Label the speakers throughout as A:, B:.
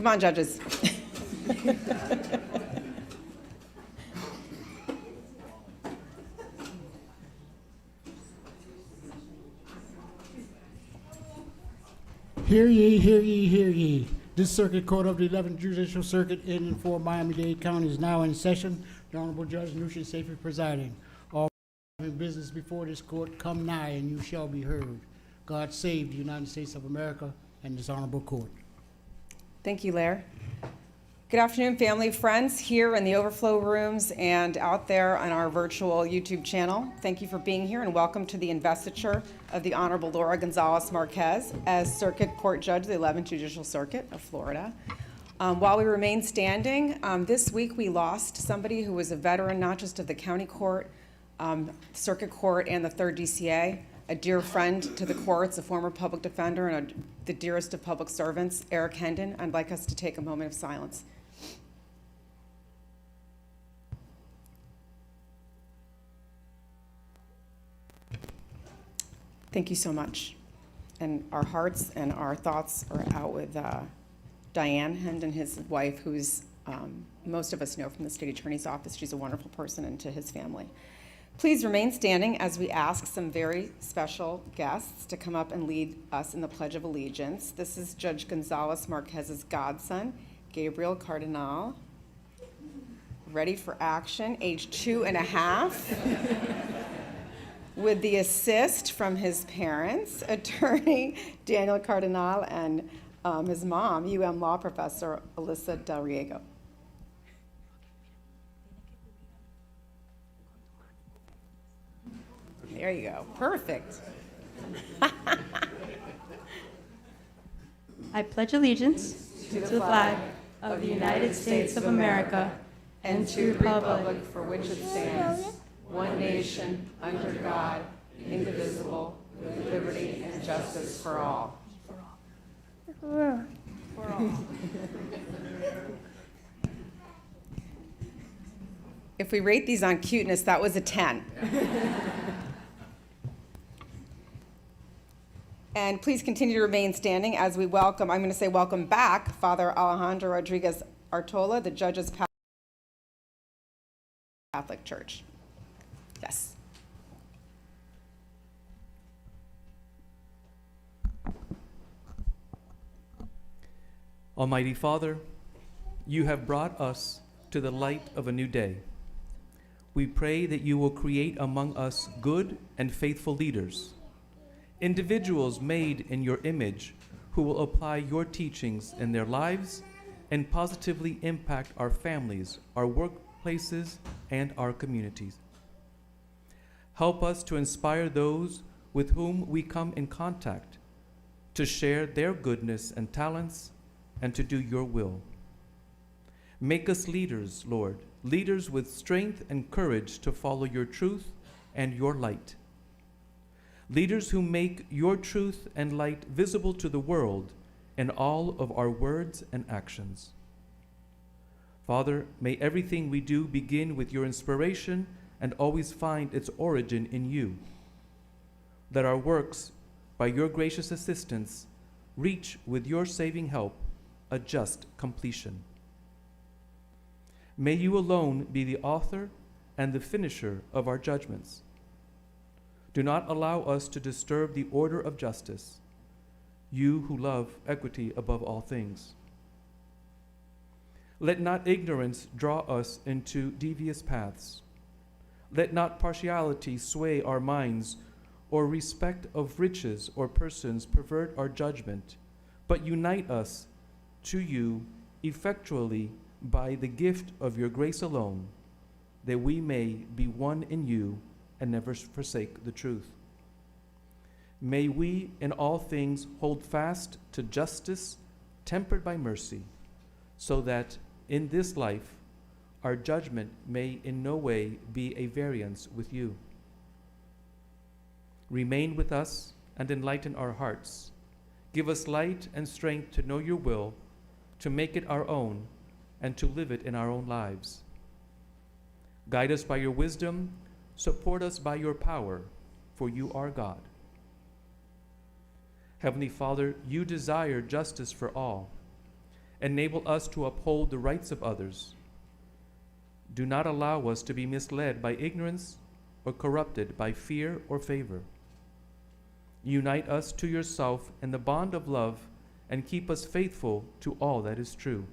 A: Come on, judges.
B: Hear ye, hear ye, hear ye. This Circuit Court of the 11th Judicial Circuit in and for Miami-Dade County is now in session. The Honorable Judge Nucius Safely presiding. All having business before this court, come nigh and you shall be heard. God save the United States of America and this honorable court.
A: Thank you, Lair. Good afternoon, family, friends, here in the overflow rooms and out there on our virtual YouTube channel. Thank you for being here and welcome to the investiture of the Honorable Laura Gonzalez Marques as Circuit Court Judge of the 11th Judicial Circuit of Florida. While we remain standing, this week we lost somebody who was a veteran, not just of the county court, circuit court, and the 3rd DCA, a dear friend to the courts, a former public defender, and the dearest of public servants, Eric Hendon. I'd like us to take a moment of silence. Thank you so much. And our hearts and our thoughts are out with Diane Hendon, his wife, who's most of us know from the state attorney's office. She's a wonderful person, and to his family. Please remain standing as we ask some very special guests to come up and lead us in the Pledge of Allegiance. This is Judge Gonzalez Marquez's godson, Gabriel Cardinal, ready for action, age 2.5. With the assist from his parents, attorney Daniel Cardinal, and his mom, law professor Alyssa Del Riego. There you go. Perfect.
C: I pledge allegiance to the flag of the United States of America and to the republic for which it stands, one nation, under God, indivisible, with liberty and justice for all. For all.
A: If we rate these on cuteness, that was a 10. And please continue to remain standing as we welcome, I'm going to say welcome back, Father Alejandro Rodriguez Artola, the Judges Catholic Church. Yes.
D: Almighty Father, you have brought us to the light of a new day. We pray that you will create among us good and faithful leaders, individuals made in your image who will apply your teachings in their lives and positively impact our families, our workplaces, and our communities. Help us to inspire those with whom we come in contact to share their goodness and talents and to do your will. Make us leaders, Lord, leaders with strength and courage to follow your truth and your light. Leaders who make your truth and light visible to the world in all of our words and actions. Father, may everything we do begin with your inspiration and always find its origin in you. Let our works, by your gracious assistance, reach with your saving help a just completion. May you alone be the author and the finisher of our judgments. Do not allow us to disturb the order of justice, you who love equity above all things. Let not ignorance draw us into devious paths. Let not partiality sway our minds, or respect of riches or persons pervert our judgment, but unite us to you effectually by the gift of your grace alone, that we may be one in you and never forsake the truth. May we in all things hold fast to justice tempered by mercy, so that in this life our judgment may in no way be a variance with you. Remain with us and enlighten our hearts. Give us light and strength to know your will, to make it our own, and to live it in our own lives. Guide us by your wisdom, support us by your power, for you are God. Heavenly Father, you desire justice for all, enable us to uphold the rights of others. Do not allow us to be misled by ignorance or corrupted by fear or favor. Unite us to yourself in the bond of love and keep us faithful to all that is true.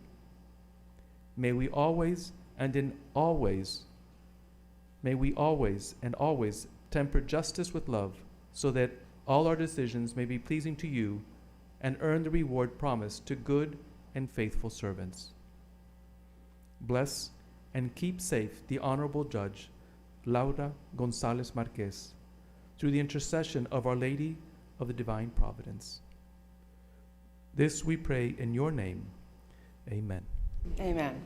D: May we always and always temper justice with love, so that all our decisions may be pleasing to you and earn the reward promised to good and faithful servants. Bless and keep safe the Honorable Judge, Laura Gonzalez Marques, through the intercession of Our Lady of the Divine Providence. This we pray in your name. Amen.
A: Amen.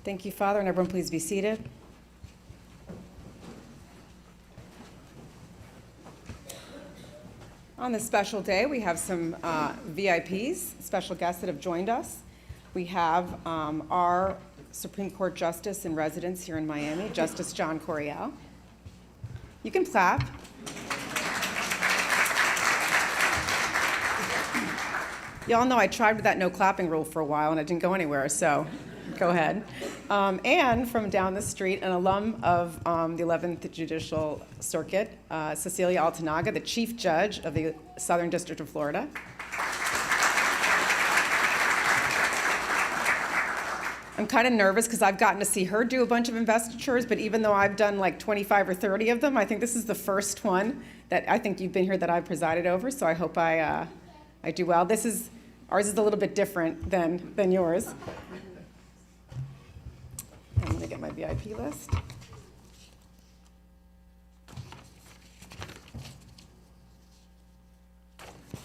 A: Thank you, Father, and everyone please be seated. On this special day, we have some VIPs, special guests that have joined us. We have our Supreme Court Justice in residence here in Miami, Justice John Coryell. You can clap. Y'all know I tried with that no clapping rule for a while and it didn't go anywhere, so go ahead. And from down the street, an alum of the 11th Judicial Circuit, Cecilia Altanaga, the Chief Judge of the Southern District of Florida. I'm kind of nervous because I've gotten to see her do a bunch of investitures, but even though I've done like 25 or 30 of them, I think this is the first one that I think you've been here that I've presided over, so I hope I do well. Ours is a little bit different than yours. I'm going to get my VIP list.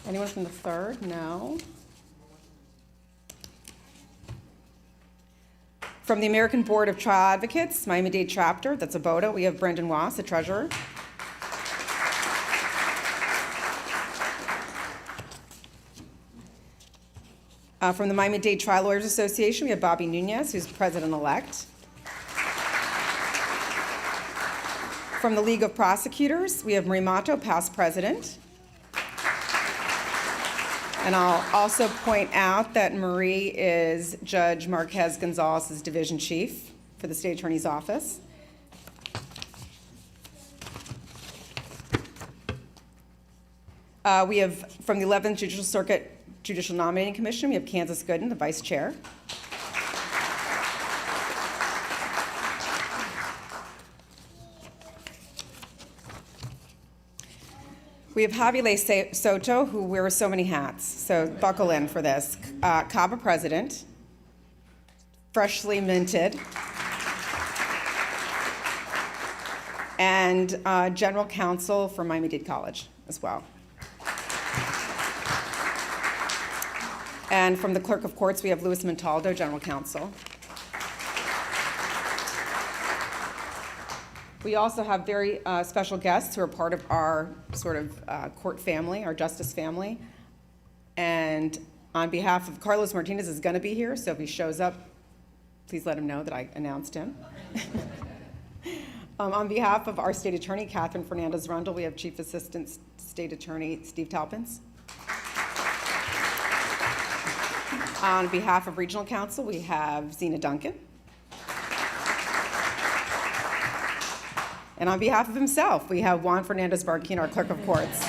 A: Anyone from the 3rd? No. From the American Board of Trial Advocates, Miami-Dade Chapter, that's a BOTA, we have Brendan Wass, the treasurer. From the Miami-Dade Trial Lawyers Association, we have Bobby Nunez, who's president-elect. From the League of Prosecutors, we have Marie Mato, past president. And I'll also point out that Marie is Judge Marques Gonzalez's division chief for the state attorney's office. We have from the 11th Judicial Circuit Judicial Nominating Commission, we have Kansas Gooden, the vice chair. We have Javier Soto, who wears so many hats, so buckle in for this. CABA president, freshly minted, and general counsel for Miami-Dade College as well. And from the clerk of courts, we have Luis Montaldo, general counsel. We also have very special guests who are part of our sort of court family, our justice family. And on behalf of Carlos Martinez is going to be here, so if he shows up, please let him know that I announced him. On behalf of our state attorney, Catherine Fernandez-Rundle, we have Chief Assistant State Attorney Steve Talpins. On behalf of Regional Counsel, we have Zena Duncan. And on behalf of himself, we have Juan Fernandez-Barquin, our clerk of courts.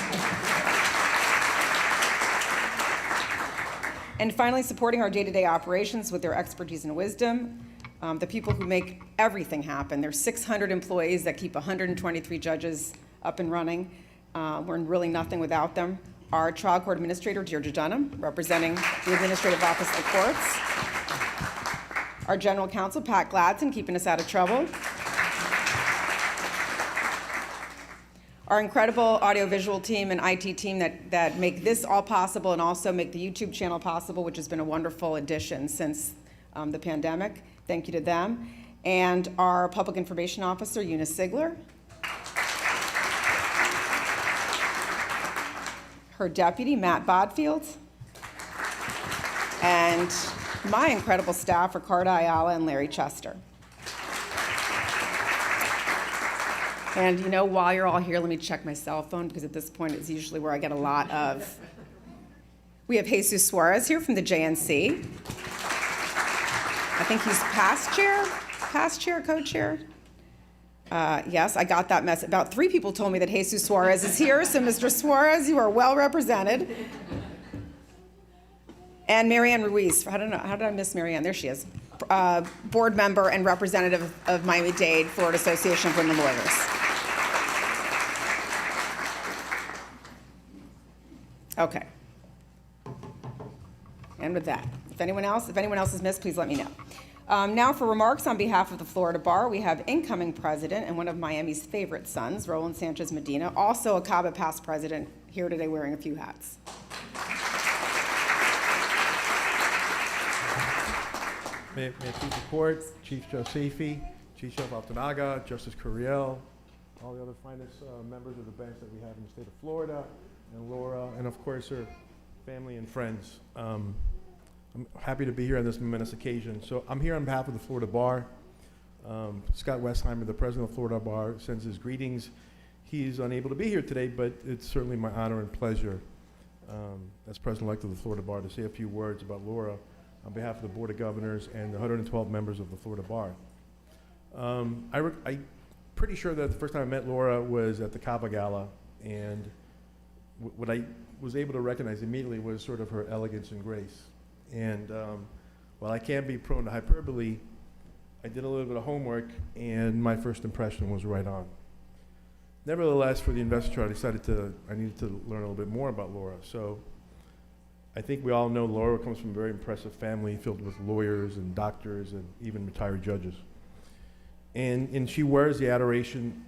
A: And finally, supporting our day-to-day operations with their expertise and wisdom, the people who make everything happen. There's 600 employees that keep 123 judges up and running. We're really nothing without them. Our trial court administrator, Deirdre Dunham, representing the Administrative Office of the Courts. Our general counsel, Pat Gladson, keeping us out of trouble. Our incredible audiovisual team and IT team that make this all possible and also make the YouTube channel possible, which has been a wonderful addition since the pandemic. Thank you to them. And our public information officer, Eunice Sigler. Her deputy, Matt Bodfield. And my incredible staff, Ricardo Ayala and Larry Chester. And you know, while you're all here, let me check my cell phone, because at this point it's usually where I get a lot of We have Jesus Suarez here from the JNC. I think he's past chair, co-chair. Yes, I got that message. About 3 people told me that Jesus Suarez is here, so Mr. Suarez, you are well represented. And Marianne Ruiz, how did I miss Marianne? There she is. Board member and representative of Miami-Dade, Florida Association of Women Lawyers. Okay. And with that, if anyone else is missed, please let me know. Now for remarks on behalf of the Florida Bar, we have incoming president and one of Miami's favorite sons, Roland Sanchez Medina, also a CABA past president, here today wearing a few hats.
E: May it please the court, Chief Judge Safey, Chief Judge Altanaga, Justice Curiel, all the other finest members of the bench that we have in the state of Florida, and Laura, and of course her family and friends. I'm happy to be here on this momentous occasion. So I'm here on behalf of the Florida Bar. Scott Westheimer, the president of the Florida Bar, sends his greetings. He's unable to be here today, but it's certainly my honor and pleasure as president-elect of the Florida Bar to say a few words about Laura on behalf of the Board of Governors and the 112 members of the Florida Bar. I'm pretty sure that the first time I met Laura was at the CABA Gala, and what I was able to recognize immediately was sort of her elegance and grace. And while I can't be prone to hyperbole, I did a little bit of homework, and my first impression was right on. Nevertheless, for the investiture, I needed to learn a little bit more about Laura. So I think we all know Laura comes from a very impressive family filled with lawyers and doctors and even retired judges. And she wears the adoration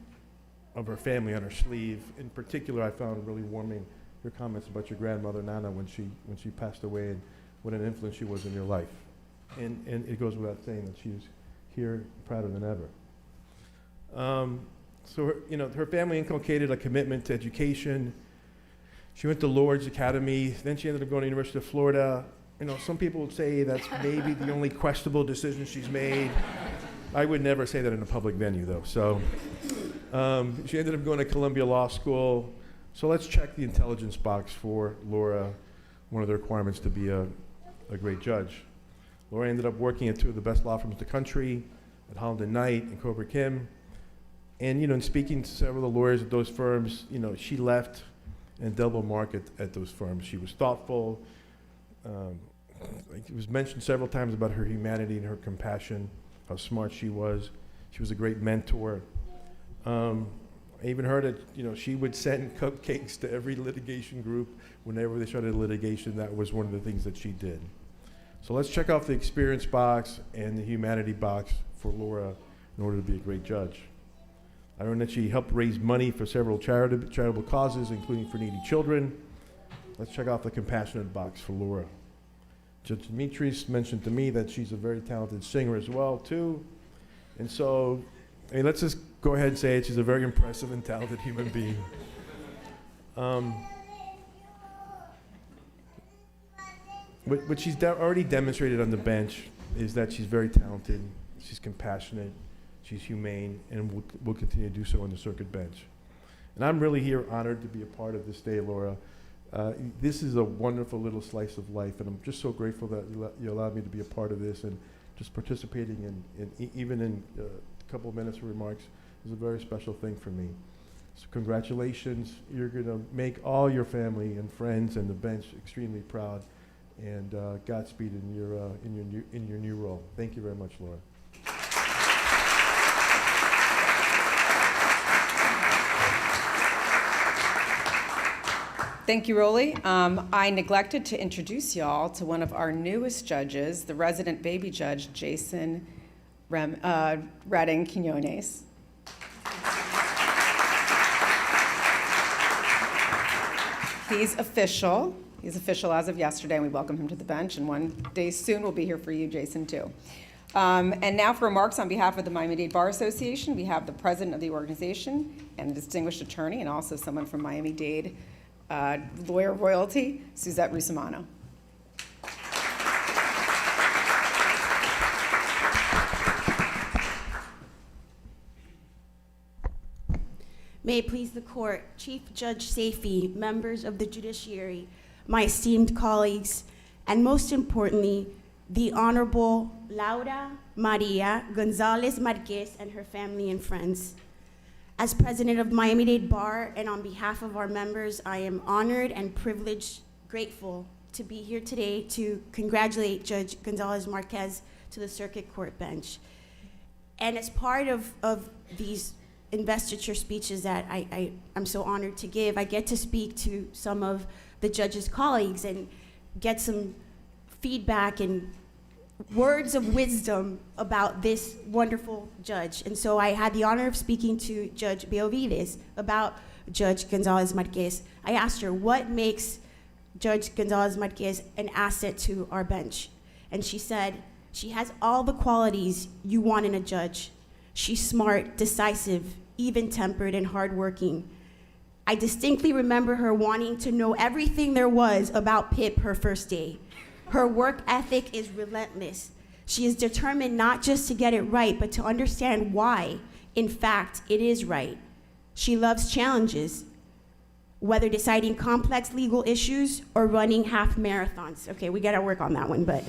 E: of her family on her sleeve. In particular, I found really warming your comments about your grandmother, Nana, when she passed away, and what an influence she was in your life. And it goes without saying that she's here prouder than ever. So her family inculcated a commitment to education. She went to Lourdes Academy, then she ended up going to the University of Florida. Some people would say that's maybe the only questionable decision she's made. I would never say that in a public venue, though. So she ended up going to Columbia Law School. So let's check the intelligence box for Laura, one of the requirements to be a great judge. Laura ended up working at 2 of the best law firms in the country, at Holland & Knight and Cobra Kim. And, in speaking to several of the lawyers at those firms, she left and double market at those firms. She was thoughtful. It was mentioned several times about her humanity and her compassion, how smart she was. She was a great mentor. I even heard that, she would send cupcakes to every litigation group whenever they started litigation. That was one of the things that she did. So let's check off the experience box and the humanity box for Laura in order to be a great judge. I learned that she helped raise money for several charitable causes, including for needy children. Let's check off the compassionate box for Laura. Judge Demetrius mentioned to me that she's a very talented singer as well, too. And so, let's just go ahead and say it. She's a very impressive and talented human being. What she's already demonstrated on the bench is that she's very talented, she's compassionate, she's humane, and will continue to do so on the circuit bench. And I'm really here honored to be a part of this day, Laura. This is a wonderful little slice of life, and I'm just so grateful that you allowed me to be a part of this, and just participating even in a couple of minutes of remarks is a very special thing for me. So congratulations. You're going to make all your family and friends and the bench extremely proud, and Godspeed in your new role. Thank you very much, Laura.
A: Thank you, Rolly. I neglected to introduce y'all to one of our newest judges, the resident baby judge, Jason Redding Quinones. He's official. He's official as of yesterday, and we welcome him to the bench. And one day soon, we'll be here for you, Jason, too. And now for remarks on behalf of the Miami-Dade Bar Association, we have the president of the organization and a distinguished attorney, and also someone from Miami-Dade lawyer royalty, Suzette Rusimano.
F: May it please the court, Chief Judge Safey, members of the judiciary, my esteemed colleagues, and most importantly, the Honorable Laura Maria Gonzalez Marques and her family and friends. As president of Miami-Dade Bar and on behalf of our members, I am honored and privileged, grateful to be here today to congratulate Judge Gonzalez Marques to the Circuit Court bench. And as part of these investiture speeches that I'm so honored to give, I get to speak to some of the judge's colleagues and get some feedback and words of wisdom about this wonderful judge. And so I had the honor of speaking to Judge Benavides about Judge Gonzalez Marques. I asked her, what makes Judge Gonzalez Marques an asset to our bench? And she said, she has all the qualities you want in a judge. She's smart, decisive, even-tempered, and hardworking. I distinctly remember her wanting to know everything there was about Pip her first day. Her work ethic is relentless. She is determined not just to get it right, but to understand why, in fact, it is right. She loves challenges, whether deciding complex legal issues or running half marathons. Okay, we gotta work on that one, but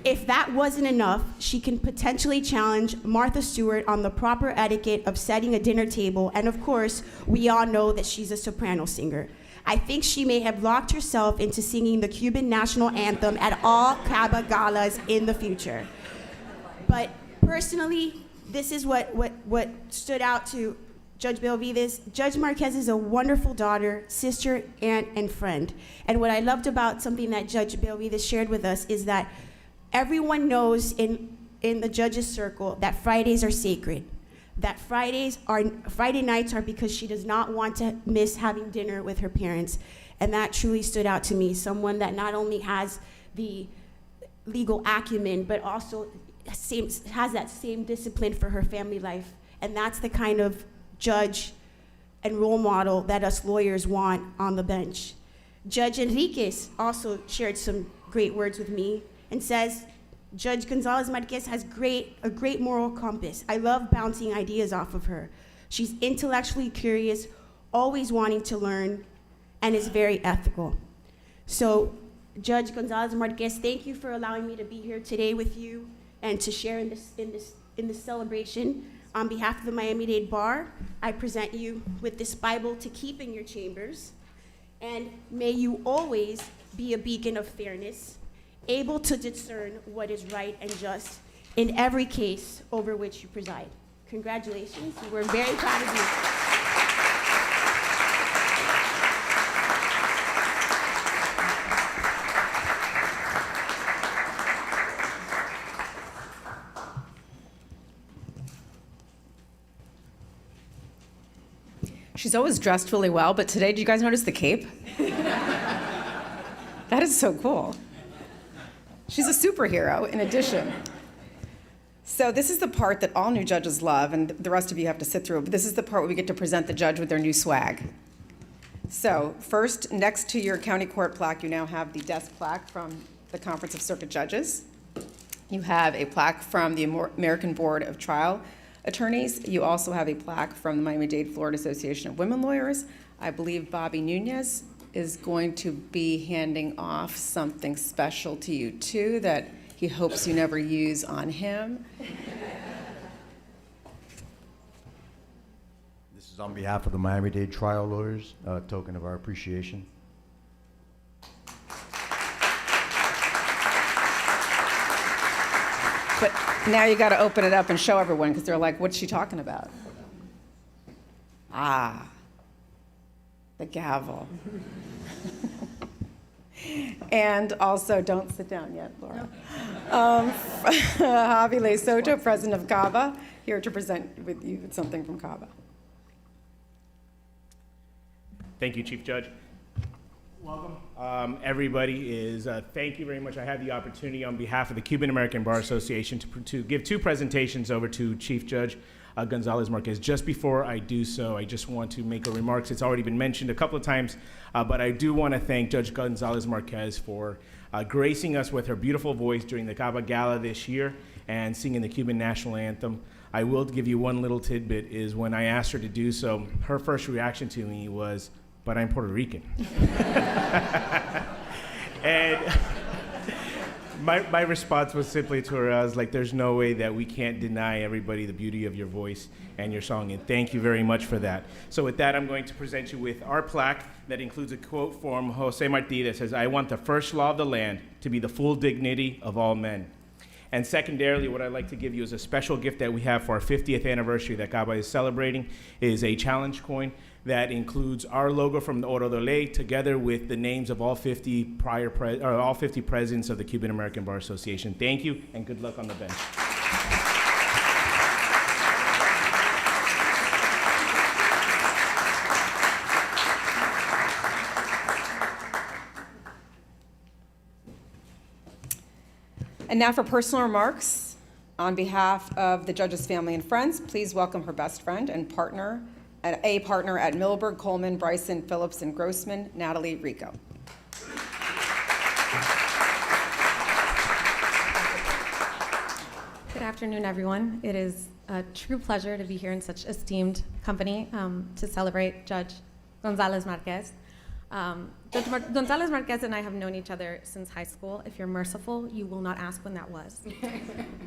F: if that wasn't enough, she can potentially challenge Martha Stewart on the proper etiquette of setting a dinner table, and of course, we all know that she's a soprano singer. I think she may have locked herself into singing the Cuban national anthem at all Cava galas in the future. But personally, this is what stood out to Judge Benavides. Judge Marques is a wonderful daughter, sister, aunt, and friend. And what I loved about something that Judge Benavides shared with us is that everyone knows in the judges' circle that Fridays are sacred. That Friday nights are because she does not want to miss having dinner with her parents. And that truly stood out to me, someone that not only has the legal acumen, but also has that same discipline for her family life. And that's the kind of judge and role model that us lawyers want on the bench. Judge Enriquez also shared some great words with me and says, Judge Gonzalez Marques has a great moral compass. I love bouncing ideas off of her. She's intellectually curious, always wanting to learn, and is very ethical. So, Judge Gonzalez Marques, thank you for allowing me to be here today with you and to share in this celebration. On behalf of the Miami-Dade Bar, I present you with this Bible to keep in your chambers, and may you always be a beacon of fairness, able to discern what is right and just in every case over which you preside. Congratulations, we're very proud of you.
A: She's always dressed really well, but today, did you guys notice the cape? That is so cool. She's a superhero, in addition. So this is the part that all new judges love, and the rest of you have to sit through, but this is the part where we get to present the judge with their new swag. So first, next to your county court plaque, you now have the desk plaque from the Conference of Circuit Judges. You have a plaque from the American Board of Trial Attorneys. You also have a plaque from the Miami-Dade Florida Association of Women Lawyers. I believe Bobby Nunez is going to be handing off something special to you too that he hopes you never use on him.
G: This is on behalf of the Miami-Dade trial lawyers, a token of our appreciation.
A: But now you got to open it up and show everyone because they're like, what's she talking about? Ah, the gavel. And also, don't sit down yet, Laura. Javi Soto, president of CAVA, here to present with you something from CAVA.
H: Thank you, Chief Judge. Welcome. Everybody thank you very much. I had the opportunity on behalf of the Cuban American Bar Association to give two presentations over to Chief Judge Gonzalez Marques. Just before I do so, I just want to make a remark. It's already been mentioned a couple of times, but I do want to thank Judge Gonzalez Marques for gracing us with her beautiful voice during the Cava Gala this year and singing the Cuban national anthem. I will give you one little tidbit is when I asked her to do so, her first reaction to me was, but I'm Puerto Rican. And my response was simply to her, I was like, there's no way that we can't deny everybody the beauty of your voice and your song, and thank you very much for that. So with that, I'm going to present you with our plaque that includes a quote from Jose Marti that says, "I want the first law of the land to be the full dignity of all men." And secondarily, what I'd like to give you is a special gift that we have for our 50th anniversary that Caba is celebrating, is a challenge coin that includes our logo from the Oro de Ley together with the names of all 50 all 50 presidents of the Cuban American Bar Association. Thank you, and good luck on the bench.
A: And now for personal remarks. On behalf of the judge's family and friends, please welcome her best friend and partner at Middleburg, Coleman, Bryson, Phillips, and Grossman, Natalie Rico.
C: Good afternoon, everyone. It is a true pleasure to be here in such esteemed company to celebrate Judge Gonzalez Marques. Gonzalez Marques and I have known each other since high school. If you're merciful, you will not ask when that was.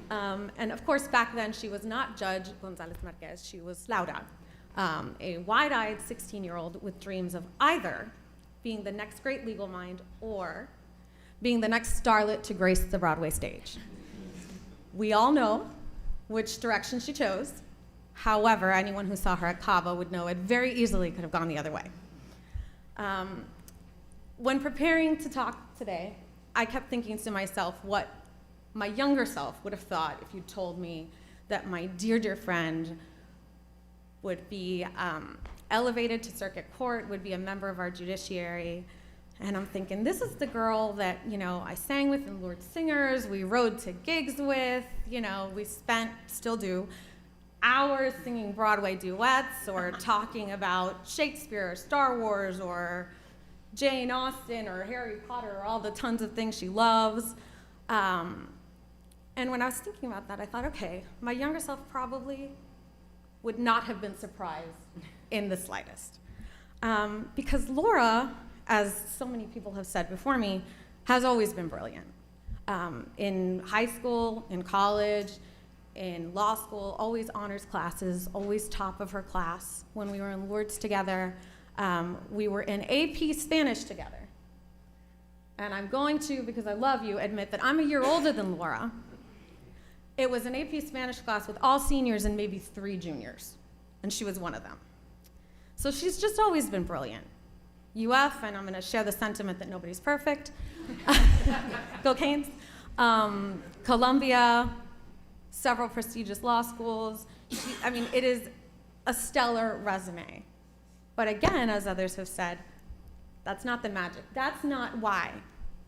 C: And of course, back then, she was not Judge Gonzalez Marques. She was Laura, a wide-eyed 16-year-old with dreams of either being the next great legal mind or being the next starlet to grace the Broadway stage. We all know which direction she chose. However, anyone who saw her at Cava would know it very easily could have gone the other way. When preparing to talk today, I kept thinking to myself what my younger self would have thought if you told me that my dear, dear friend would be elevated to circuit court, would be a member of our judiciary. And I'm thinking, this is the girl that, I sang with in Lord Singers, we rode to gigs with, we spent, still do, hours singing Broadway duets or talking about Shakespeare or Star Wars or Jane Austen or Harry Potter or all the tons of things she loves. And when I was thinking about that, I thought, okay, my younger self probably would not have been surprised in the slightest. Because Laura, as so many people have said before me, has always been brilliant. In high school, in college, in law school, always honors classes, always top of her class. When we were in Lourdes together, we were in AP Spanish together. And I'm going to, because I love you, admit that I'm a year older than Laura. It was an AP Spanish class with all seniors and maybe 3 juniors, and she was one of them. So she's just always been brilliant. UF, and I'm gonna share the sentiment that nobody's perfect. Go Canes. Columbia, several prestigious law schools. It is a stellar resume. But again, as others have said, that's not the magic. That's not why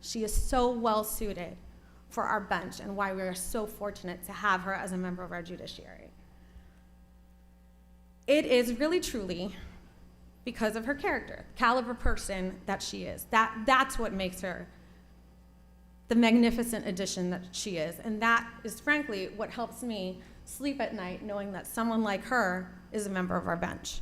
C: she is so well suited for our bench and why we are so fortunate to have her as a member of our judiciary. It is really, truly because of her character, caliber person that she is. That's what makes her the magnificent addition that she is. And that is frankly what helps me sleep at night knowing that someone like her is a member of our bench.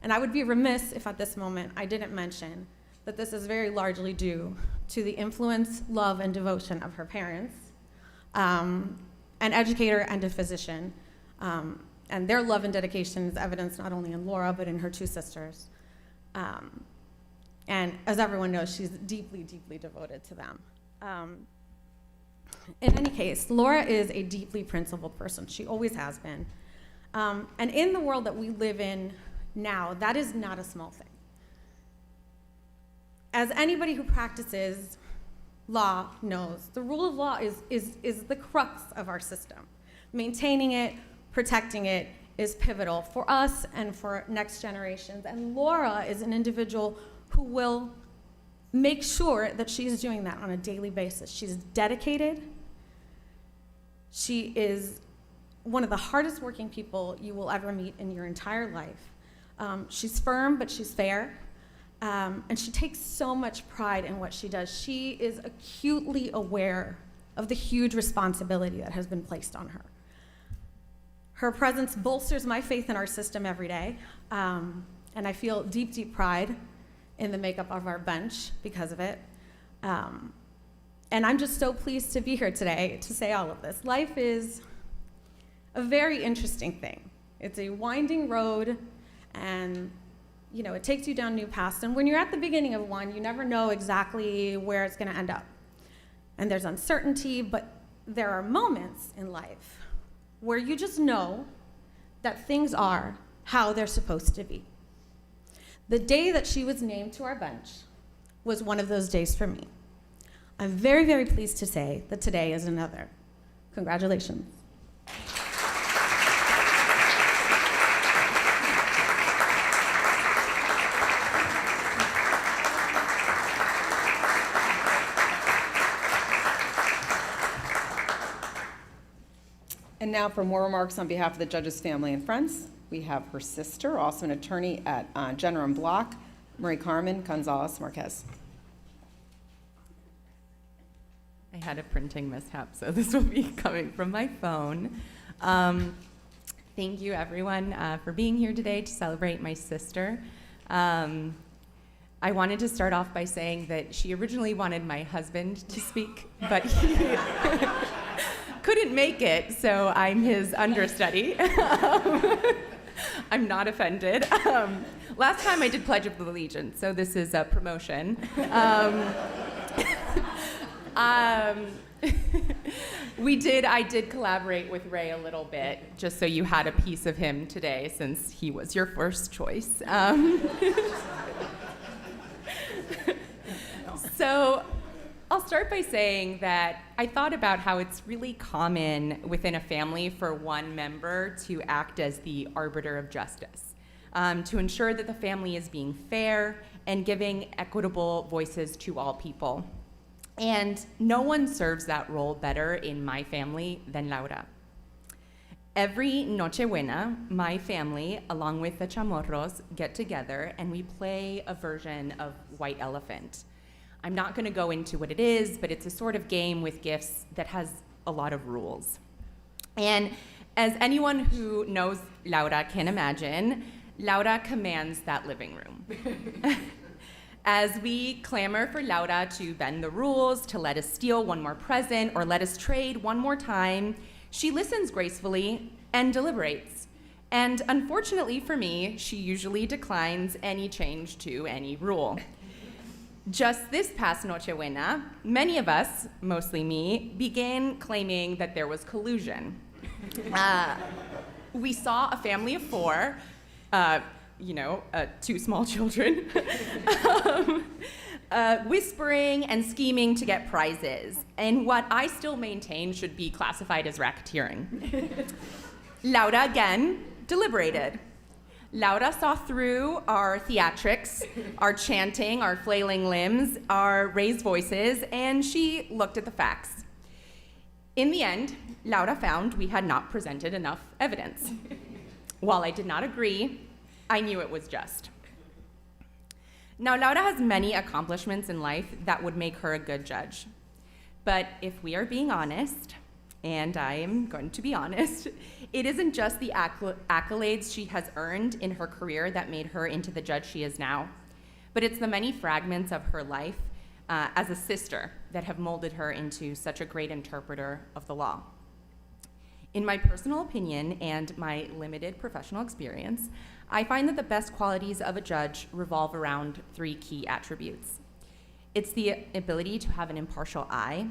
C: And I would be remiss if at this moment I didn't mention that this is very largely due to the influence, love, and devotion of her parents, an educator and a physician. And their love and dedication is evidenced not only in Laura, but in her 2 sisters. And as everyone knows, she's deeply, deeply devoted to them. In any case, Laura is a deeply principled person. She always has been. And in the world that we live in now, that is not a small thing. As anybody who practices law knows, the rule of law is the crux of our system. Maintaining it, protecting it is pivotal for us and for next generations. And Laura is an individual who will make sure that she's doing that on a daily basis. She's dedicated. She is one of the hardest working people you will ever meet in your entire life. She's firm, but she's fair. And she takes so much pride in what she does. She is acutely aware of the huge responsibility that has been placed on her. Her presence bolsters my faith in our system every day. And I feel deep, deep pride in the makeup of our bench because of it. And I'm just so pleased to be here today to say all of this. Life is a very interesting thing. It's a winding road, and it takes you down new paths. And when you're at the beginning of one, you never know exactly where it's going to end up. And there's uncertainty, but there are moments in life where you just know that things are how they're supposed to be. The day that she was named to our bench was one of those days for me. I'm very, very pleased to say that today is another. Congratulations.
A: And now for more remarks on behalf of the judge's family and friends, we have her sister, also an attorney at Jenner and Block, Marie Carmen Gonzalez Marques.
I: I had a printing mishap, so this will be coming from my phone. Thank you, everyone, for being here today to celebrate my sister. I wanted to start off by saying that she originally wanted my husband to speak, but he couldn't make it, so I'm his understudy. I'm not offended. Last time I did Pledge of Allegiance, so this is a promotion. I did collaborate with Ray a little bit, just so you had a piece of him today, since he was your first choice. So I'll start by saying that I thought about how it's really common within a family for one member to act as the arbiter of justice, to ensure that the family is being fair and giving equitable voices to all people. And no one serves that role better in my family than Laura. Every Nochebuena, my family, along with the chamorros, get together and we play a version of White Elephant. I'm not going to go into what it is, but it's a sort of game with gifts that has a lot of rules. And as anyone who knows Laura can imagine, Laura commands that living room. As we clamor for Laura to bend the rules, to let us steal one more present, or let us trade one more time, she listens gracefully and deliberates. And unfortunately for me, she usually declines any change to any rule. Just this past Nochebuena, many of us, mostly me, began claiming that there was collusion. We saw a family of four, two small children, whispering and scheming to get prizes, and what I still maintain should be classified as racketeering. Laura again deliberated. Laura saw through our theatrics, our chanting, our flailing limbs, our raised voices, and she looked at the facts. In the end, Laura found we had not presented enough evidence. While I did not agree, I knew it was just. Now, Laura has many accomplishments in life that would make her a good judge. But if we are being honest, and I am going to be honest, it isn't just the accolades she has earned in her career that made her into the judge she is now, but it's the many fragments of her life as a sister that have molded her into such a great interpreter of the law. In my personal opinion and my limited professional experience, I find that the best qualities of a judge revolve around three key attributes. It's the ability to have an impartial eye,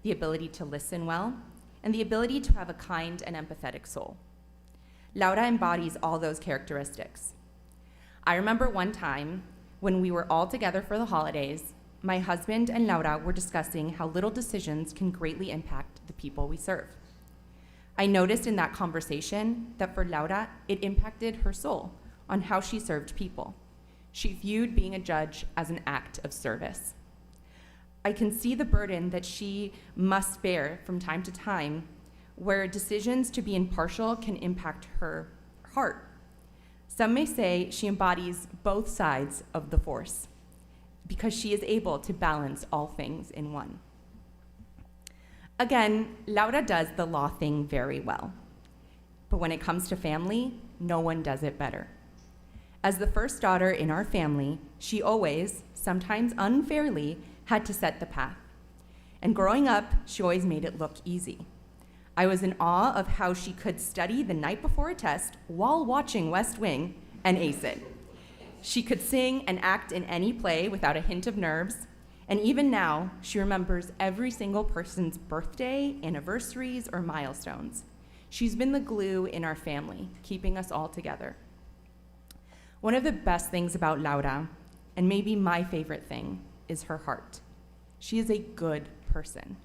I: the ability to listen well, and the ability to have a kind and empathetic soul. Laura embodies all those characteristics. I remember one time when we were all together for the holidays, my husband and Laura were discussing how little decisions can greatly impact the people we serve. I noticed in that conversation that for Laura, it impacted her soul on how she served people. She viewed being a judge as an act of service. I can see the burden that she must bear from time to time, where decisions to be impartial can impact her heart. Some may say she embodies both sides of the force because she is able to balance all things in one. Again, Laura does the law thing very well. But when it comes to family, no one does it better. As the first daughter in our family, she always, sometimes unfairly, had to set the path. And growing up, she always made it look easy. I was in awe of how she could study the night before a test while watching West Wing and ace it. She could sing and act in any play without a hint of nerves, and even now, she remembers every single person's birthday, anniversaries, or milestones. She's been the glue in our family, keeping us all together. One of the best things about Laura, and maybe my favorite thing, is her heart. She is a good person.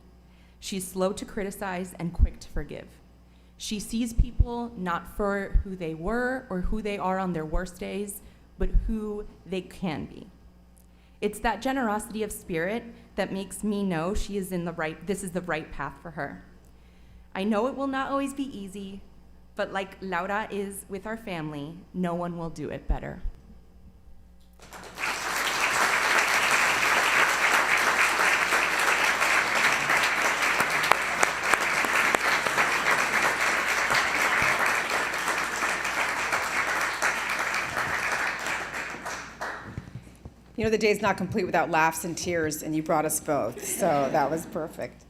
I: She's slow to criticize and quick to forgive. She sees people not for who they were or who they are on their worst days, but who they can be. It's that generosity of spirit that makes me know this is the right path for her. I know it will not always be easy, but like Laura is with our family, no one will do it better.
A: You know, the day's not complete without laughs and tears, and you brought us both, so that was perfect.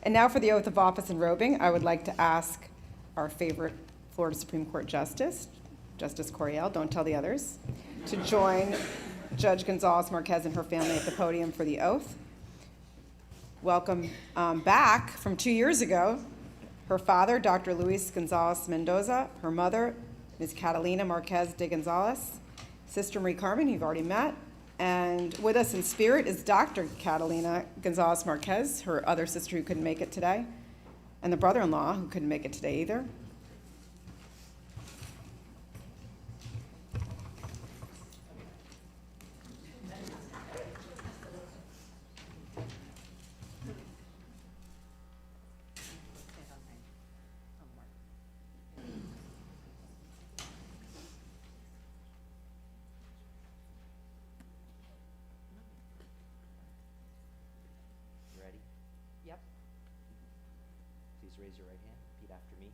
A: And now for the oath of office and robing, I would like to ask our favorite Florida Supreme Court Justice, Justice Coriel, don't tell the others, to join Judge Gonzalez Marques and her family at the podium for the oath. Welcome back from 2 years ago, her father, Dr. Luis Gonzalez Mendoza, her mother, Ms. Catalina Marques de Gonzalez, Sister Marie Carmen, you've already met, and with us in spirit is Dr. Catalina Gonzalez Marques, her other sister who couldn't make it today, and the brother-in-law who couldn't make it today either.
J: Ready?
I: Yep.
J: Please raise your right hand. Repeat after me.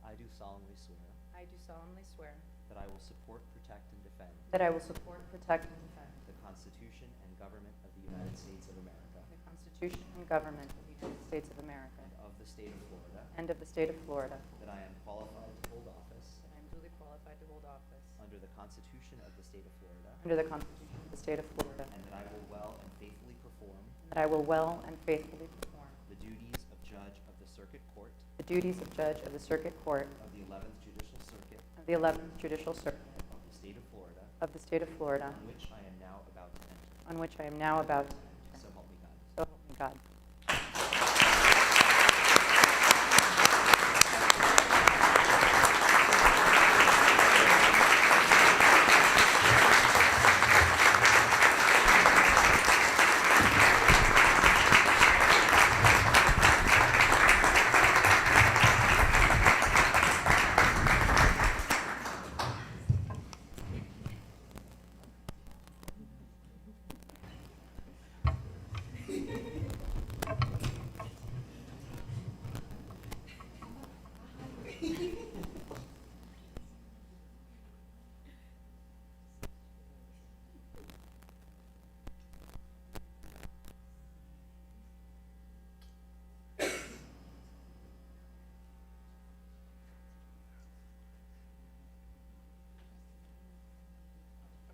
J: I do solemnly swear
I: I do solemnly swear
J: that I will support, protect, and defend
I: that I will support, protect, and defend
J: the Constitution and government of the United States of America
I: the Constitution and government of the United States of America
J: and of the state of Florida,
I: and of the state of Florida,
J: that I am qualified to hold office
I: that I am duly qualified to hold office
J: under the Constitution of the state of Florida,
I: under the Constitution of the state of Florida,
J: and that I will well and faithfully perform
I: and that I will well and faithfully perform
J: the duties of Judge of the Circuit Court
I: the duties of Judge of the Circuit Court
J: of the 11th Judicial Circuit
I: of the 11th Judicial Circuit
J: of the state of Florida,
I: of the state of Florida,
J: on which I am now about to enter.
I: on which I am now about to enter.
J: So help me God.
I: So help me God.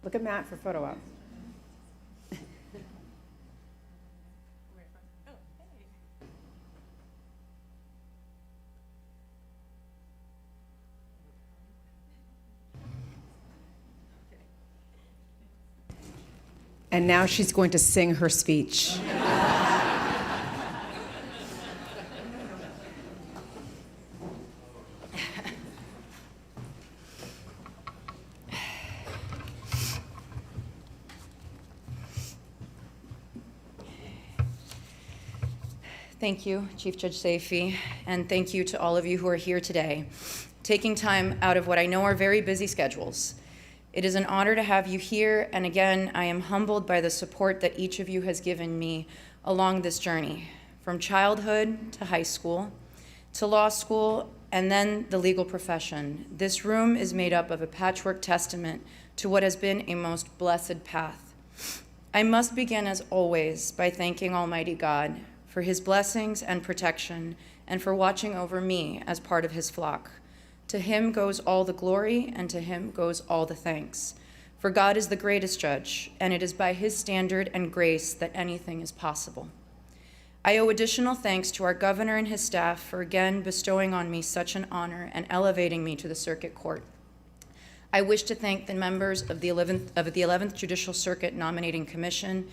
A: Look at Matt for photo op. And now she's going to sing her speech.
C: Thank you, Chief Judge Saifi, and thank you to all of you who are here today, taking time out of what I know are very busy schedules. It is an honor to have you here, and again, I am humbled by the support that each of you has given me along this journey, from childhood to high school, to law school, and then the legal profession. This room is made up of a patchwork testament to what has been a most blessed path. I must begin, as always, by thanking Almighty God for his blessings and protection and for watching over me as part of his flock. To him goes all the glory, and to him goes all the thanks. For God is the greatest judge, and it is by his standard and grace that anything is possible. I owe additional thanks to our governor and his staff for again bestowing on me such an honor and elevating me to the circuit court. I wish to thank the members of the 11th Judicial Circuit Nominating Commission,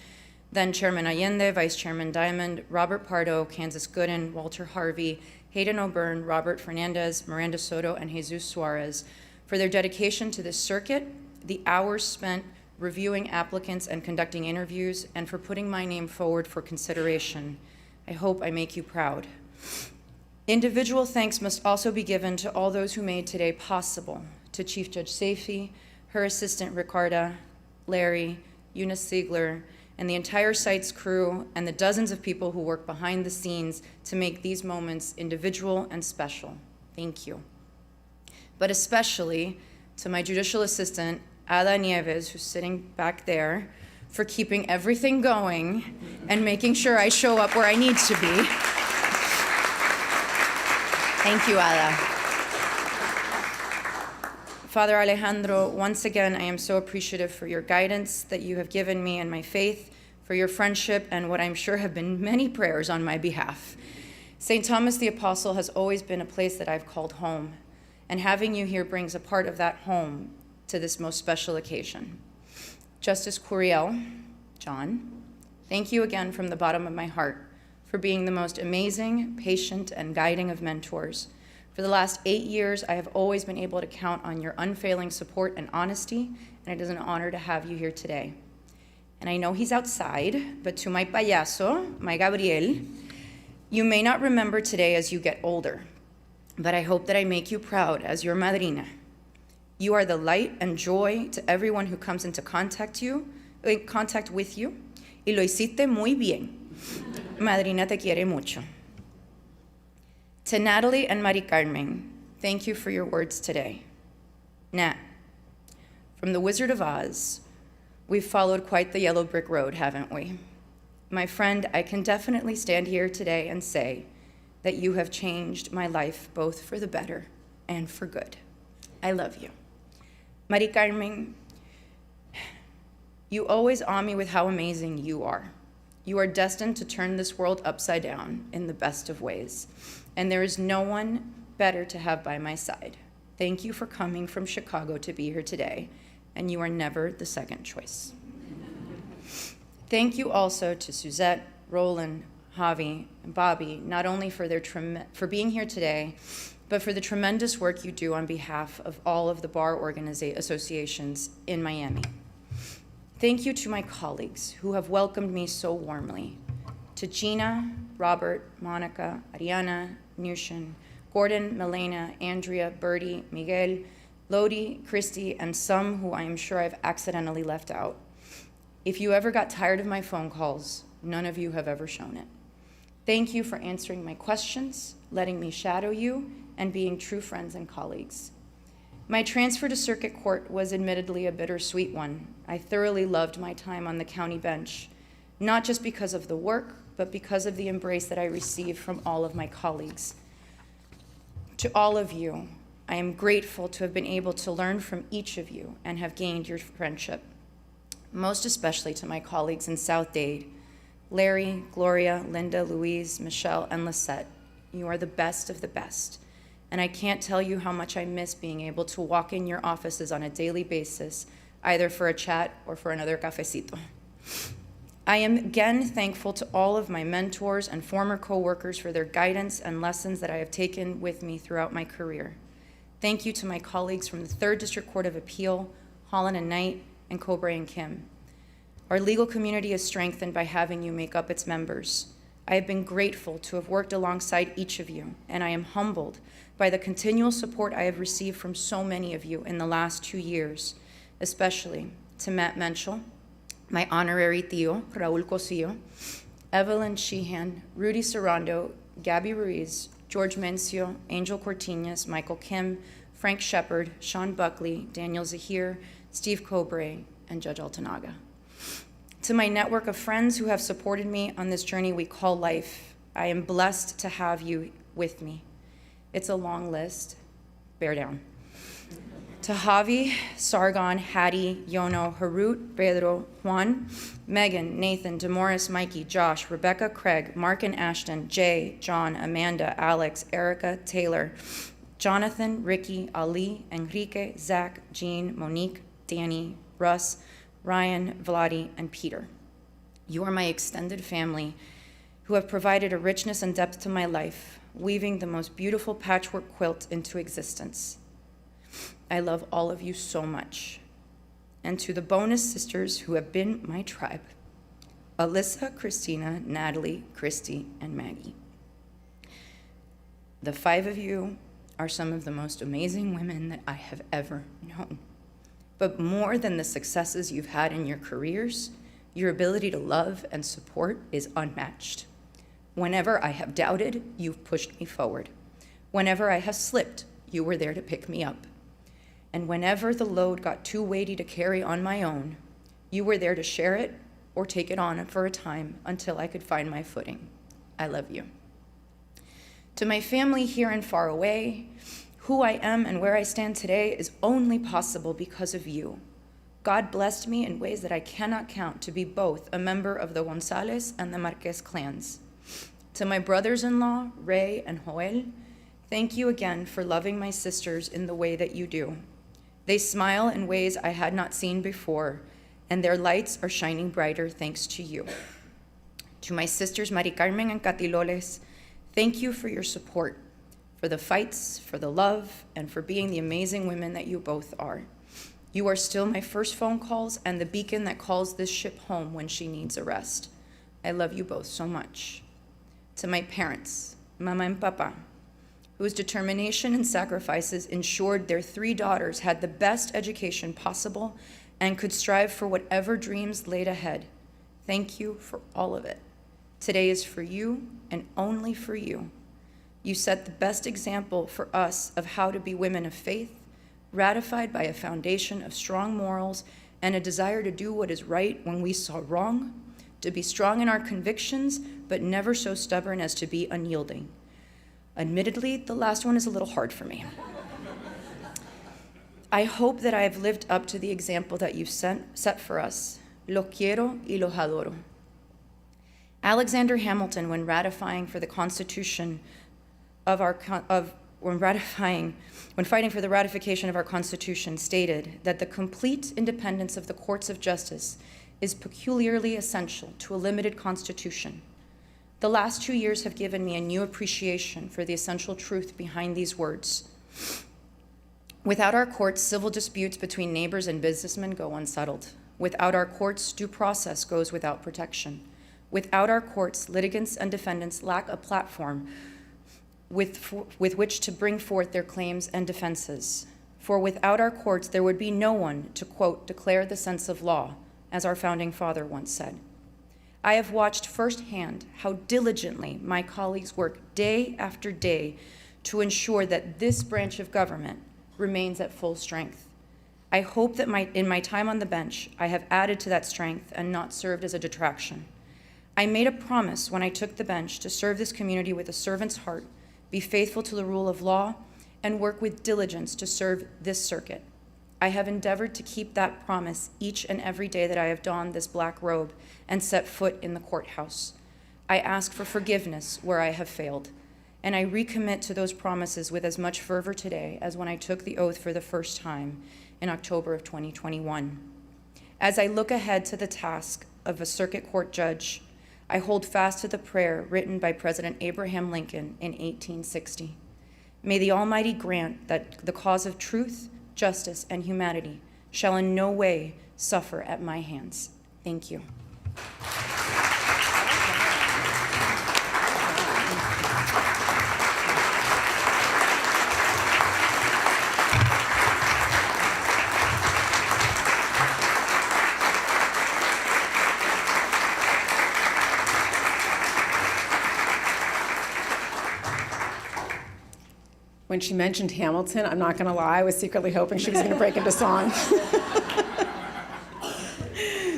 C: then Chairman Allende, Vice Chairman Diamond, Robert Pardo, Kansas Gooden, Walter Harvey, Hayden O'Byrne, Robert Fernandez, Miranda Soto, and Jesus Suarez for their dedication to this circuit, the hours spent reviewing applicants and conducting interviews, and for putting my name forward for consideration. I hope I make you proud. Individual thanks must also be given to all those who made today possible, to Chief Judge Safey, her assistant Ricarda, Larry, Eunice Siegler, and the entire site's crew, and the dozens of people who work behind the scenes to make these moments individual and special. Thank you. But especially to my judicial assistant, Ada Nieves, who's sitting back there, for keeping everything going and making sure I show up where I need to be. Thank you, Ada. Father Alejandro, once again, I am so appreciative for your guidance that you have given me and my faith, for your friendship, and what I'm sure have been many prayers on my behalf. St. Thomas the Apostle has always been a place that I've called home, and having you here brings a part of that home to this most special occasion. Justice Curiel, John, thank you again from the bottom of my heart for being the most amazing, patient, and guiding of mentors. For the last 8 years, I have always been able to count on your unfailing support and honesty, and it is an honor to have you here today. And I know he's outside, but to my payaso, my Gabriel, you may not remember today as you get older, but I hope that I make you proud as your madrina. You are the light and joy to everyone who comes into contact with you. Y lo hiciste muy bien. Madrina te quiere mucho. To Natalie and Mari Carmen, thank you for your words today. Nat, from the Wizard of Oz, we've followed quite the yellow brick road, haven't we? My friend, I can definitely stand here today and say that you have changed my life both for the better and for good. I love you. Mari Carmen, you always awe me with how amazing you are. You are destined to turn this world upside down in the best of ways, and there is no one better to have by my side. Thank you for coming from Chicago to be here today, and you are never the second choice. Thank you also to Suzette, Roland, Javi, and Bobby, not only for being here today, but for the tremendous work you do on behalf of all of the bar associations in Miami. Thank you to my colleagues who have welcomed me so warmly. To Gina, Robert, Monica, Ariana, Nushin, Gordon, Milena, Andrea, Bertie, Miguel, Lodi, Christy, and some who I am sure I've accidentally left out. If you ever got tired of my phone calls, none of you have ever shown it. Thank you for answering my questions, letting me shadow you, and being true friends and colleagues. My transfer to circuit court was admittedly a bittersweet one. I thoroughly loved my time on the county bench, not just because of the work, but because of the embrace that I received from all of my colleagues. To all of you, I am grateful to have been able to learn from each of you and have gained your friendship. Most especially to my colleagues in South Dade, Larry, Gloria, Linda, Louise, Michelle, and Lisette. You are the best of the best. And I can't tell you how much I miss being able to walk in your offices on a daily basis, either for a chat or for another cafecito. I am again thankful to all of my mentors and former coworkers for their guidance and lessons that I have taken with me throughout my career. Thank you to my colleagues from the 3rd District Court of Appeal, Holland and Knight, and Cobre and Kim. Our legal community is strengthened by having you make up its members. I have been grateful to have worked alongside each of you, and I am humbled by the continual support I have received from so many of you in the last 2 years, especially to Matt Menschel, my honorary tío, Raul Cosillo, Evelyn Sheehan, Rudy Sarando, Gabby Ruiz,
K: George Mencio, Angel Cortinez, Michael Kim, Frank Shepard, Sean Buckley, Daniel Zahir, Steve Cobre, and Judge Altanaga. To my network of friends who have supported me on this journey we call life, I am blessed to have you with me. It's a long list. Bear down. To Javi, Sargon, Hattie, Yono, Harut, Pedro, Juan, Megan, Nathan, Demoris, Mikey, Josh, Rebecca, Craig, Mark and Ashton, Jay, John, Amanda, Alex, Erica, Taylor, Jonathan, Ricky, Ali, Enrique, Zach, Jean, Monique, Danny, Russ, Ryan, Vladi, and Peter. You are my extended family who have provided a richness and depth to my life, weaving the most beautiful patchwork quilt into existence. I love all of you so much. And to the bonus sisters who have been my tribe, Alyssa, Christina, Natalie, Christy, and Maggie. The 5 of you are some of the most amazing women that I have ever known. But more than the successes you've had in your careers, your ability to love and support is unmatched. Whenever I have doubted, you've pushed me forward. Whenever I have slipped, you were there to pick me up. And whenever the load got too weighty to carry on my own, you were there to share it or take it on for a time until I could find my footing. I love you. To my family here and far away, who I am and where I stand today is only possible because of you. God blessed me in ways that I cannot count to be both a member of the Gonzalez and the Marques clans. To my brothers-in-law, Ray and Joel, thank you again for loving my sisters in the way that you do. They smile in ways I had not seen before, and their lights are shining brighter thanks to you. To my sisters, Mari Carmen and Catiloles, thank you for your support, for the fights, for the love, and for being the amazing women that you both are. You are still my first phone calls and the beacon that calls this ship home when she needs a rest. I love you both so much. To my parents, Mama and Papa, whose determination and sacrifices ensured their 3 daughters had the best education possible and could strive for whatever dreams laid ahead. Thank you for all of it. Today is for you and only for you. You set the best example for us of how to be women of faith, ratified by a foundation of strong morals and a desire to do what is right when we saw wrong, to be strong in our convictions, but never so stubborn as to be unyielding. Admittedly, the last one is a little hard for me. I hope that I have lived up to the example that you've set for us. Lo quiero y lo adoro. Alexander Hamilton, when fighting for the ratification of our Constitution, stated that the complete independence of the courts of justice is peculiarly essential to a limited constitution. The last 2 years have given me a new appreciation for the essential truth behind these words. Without our courts, civil disputes between neighbors and businessmen go unsettled. Without our courts, due process goes without protection. Without our courts, litigants and defendants lack a platform with which to bring forth their claims and defenses. For without our courts, there would be no one to, quote, declare the sense of law, as our founding father once said. I have watched firsthand how diligently my colleagues work day after day to ensure that this branch of government remains at full strength. I hope that in my time on the bench, I have added to that strength and not served as a detraction. I made a promise when I took the bench to serve this community with a servant's heart, be faithful to the rule of law, and work with diligence to serve this circuit. I have endeavored to keep that promise each and every day that I have donned this black robe and set foot in the courthouse. I ask for forgiveness where I have failed, and I recommit to those promises with as much fervor today as when I took the oath for the first time in October of 2021. As I look ahead to the task of a circuit court judge, I hold fast to the prayer written by President Abraham Lincoln in 1860. May the Almighty grant that the cause of truth, justice, and humanity shall in no way suffer at my hands. Thank you.
A: When she mentioned Hamilton, I'm not gonna lie, I was secretly hoping she was gonna break into song.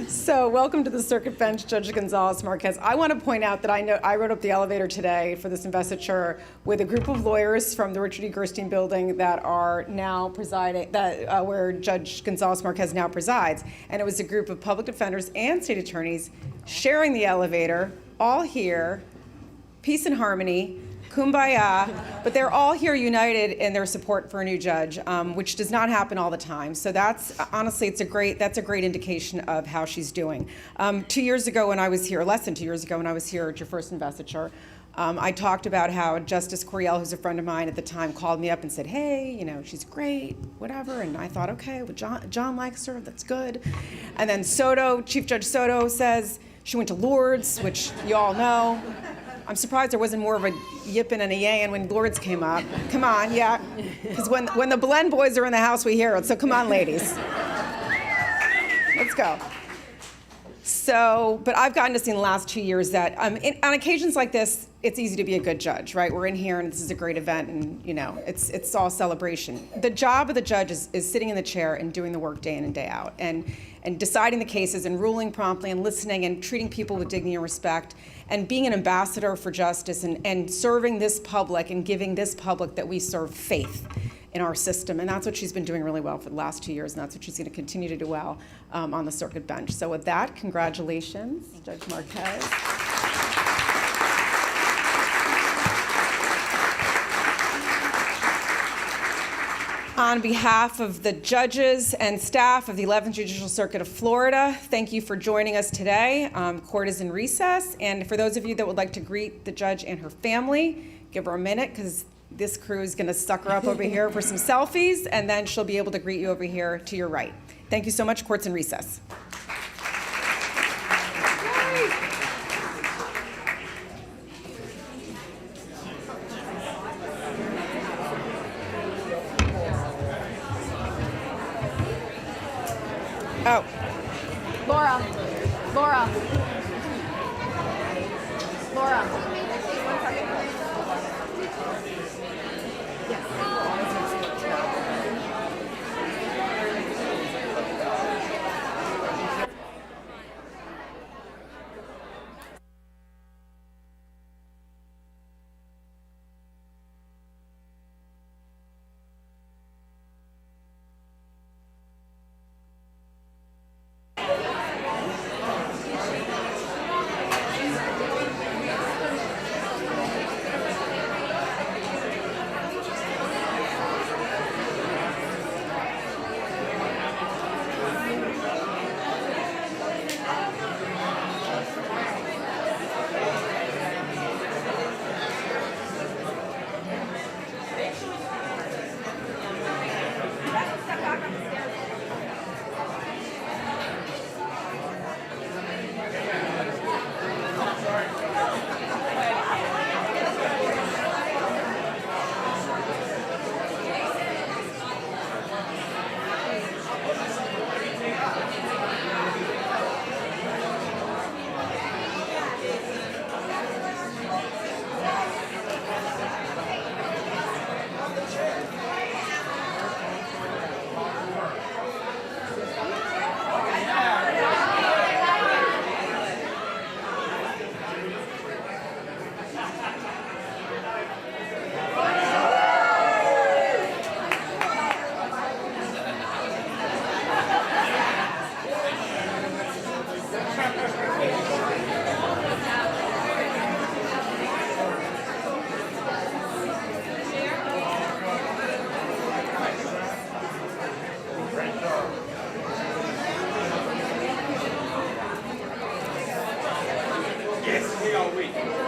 A: So welcome to the circuit bench, Judge Gonzalez Marques. I want to point out that I rode up the elevator today for this investiture with a group of lawyers from the Richard E. Gerstein building that are now presiding, where Judge Gonzalez Marques now presides. And it was a group of public defenders and state attorneys sharing the elevator, all here, peace and harmony, kumbaya, but they're all here united in their support for a new judge, which does not happen all the time. So that's, honestly, that's a great indication of how she's doing. 2 years ago when I was here, less than 2 years ago when I was here at your first investiture, I talked about how Justice Coriel, who's a friend of mine at the time, called me up and said, hey, you know, she's great, whatever. And I thought, okay, well, John likes her, that's good. And then Chief Judge Soto says she went to Lourdes, which you all know. I'm surprised there wasn't more of a yipping and a yayin when Lourdes came up. Come on, yeah. Because when the Blend boys are in the house, we hear it. So come on, ladies. Let's go. So, but I've gotten to see in the last 2 years that on occasions like this, it's easy to be a good judge, right? We're in here and this is a great event and, you know, it's all celebration. The job of the judge is sitting in the chair and doing the work day in and day out and deciding the cases and ruling promptly and listening and treating people with dignity and respect and being an ambassador for justice and serving this public and giving this public that we serve faith in our system. And that's what she's been doing really well for the last 2 years, and that's what she's going to continue to do well on the circuit bench. So with that, congratulations, Judge Marques. On behalf of the judges and staff of the 11th Judicial Circuit of Florida, thank you for joining us today. Court is in recess, and for those of you that would like to greet the judge and her family, give her a minute, because this crew is going to suck her up over here for some selfies, and then she'll be able to greet you over here to your right. Thank you so much. Court's in recess. Oh.
I: Laura.
L: Yes, we are waiting.